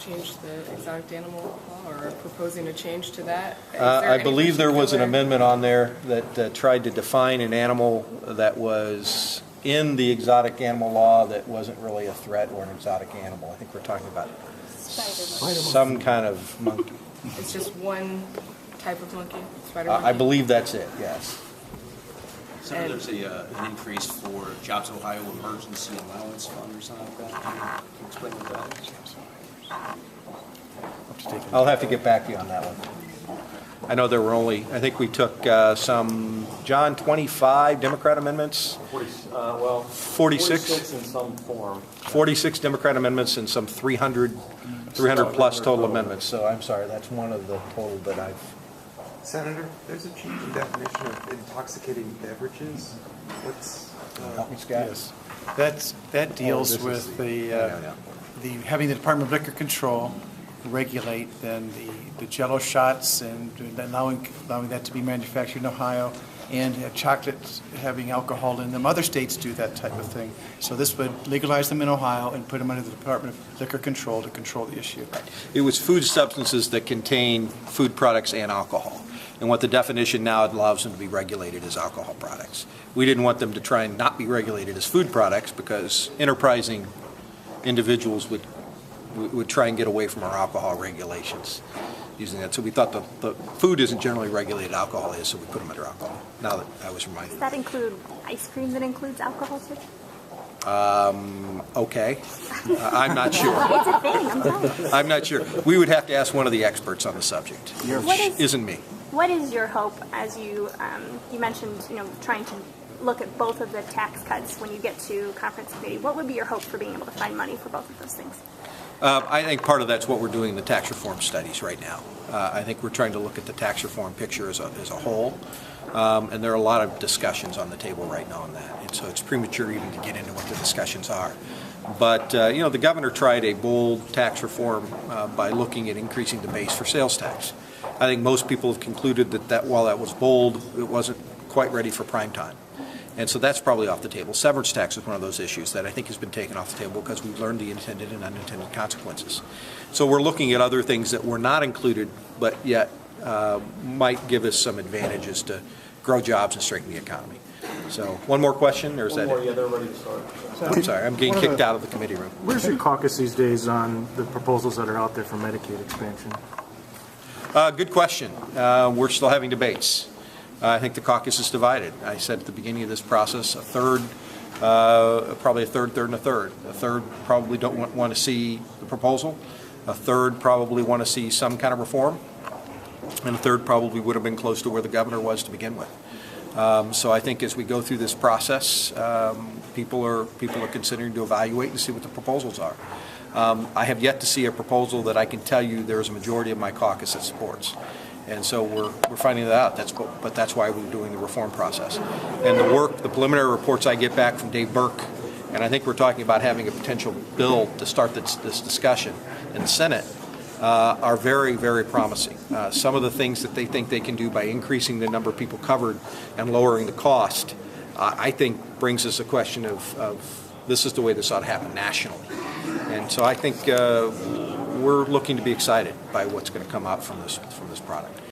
change the exotic animal law, or proposing a change to that? I believe there was an amendment on there that tried to define an animal that was in the exotic animal law that wasn't really a threat or an exotic animal. I think we're talking about some kind of monkey. It's just one type of monkey, spider monkey? I believe that's it, yes. Senator, there's an increase for Jobs Ohio Emergency Allowance Fund or something like that. Can you explain what that is? I'll have to get back to you on that one. I know there were only, I think we took some, John, 25 Democrat amendments? 46 in some form. 46 Democrat amendments and some 300 plus total amendments. So I'm sorry, that's one of the total that I've... Senator, there's a change in definition of intoxicating beverages. What's help me, Scott? Yes. That deals with the having the Department of Liquor Control regulate then the Jell-O shots and allowing that to be manufactured in Ohio, and chocolates having alcohol in them. Other states do that type of thing. So this would legalize them in Ohio and put them under the Department of Liquor Control to control the issue. It was food substances that contain food products and alcohol. And what the definition now allows them to be regulated as alcohol products. We didn't want them to try and not be regulated as food products because enterprising individuals would try and get away from our alcohol regulations using that. So we thought the food isn't generally regulated, alcohol is, so we put them under alcohol. Now that I was reminded. Does that include ice cream that includes alcohol too? Okay. I'm not sure. It's a thing, I'm telling. I'm not sure. We would have to ask one of the experts on the subject, which isn't me. What is your hope as you mentioned, trying to look at both of the tax cuts when you get to conference committee? What would be your hope for being able to find money for both of those things? I think part of that's what we're doing in the tax reform studies right now. I think we're trying to look at the tax reform picture as a whole, and there are a lot of discussions on the table right now on that. And so it's premature even to get into what the discussions are. But, the governor tried a bold tax reform by looking at increasing the base for sales tax. I think most people have concluded that while that was bold, it wasn't quite ready for prime time. And so that's probably off the table. Severance tax is one of those issues that I think has been taken off the table because we've learned the intended and unintended consequences. So we're looking at other things that were not included, but yet might give us some advantages to grow jobs and strengthen the economy. So one more question, or is that it? Yeah, they're ready to start. I'm sorry, I'm getting kicked out of the committee room. Where's your caucus these days on the proposals that are out there for Medicaid expansion? Good question. We're still having debates. I think the caucus is divided. I said at the beginning of this process, probably a third, and a third. A third probably don't want to see the proposal. A third probably want to see some kind of reform. And a third probably would have been close to where the governor was to begin with. So I think as we go through this process, people are considering to evaluate and see what the proposals are. I have yet to see a proposal that I can tell you there is a majority of my caucus that supports. And so we're finding that out. But that's why we're doing the reform process. And the preliminary reports I get back from Dave Burke, and I think we're talking about having a potential bill to start this discussion in the Senate, are very, very promising. Some of the things that they think they can do by increasing the number of people covered and lowering the cost, I think brings us a question of this is the way this ought to happen nationally. And so I think we're looking to be excited by what's going to come out from this product.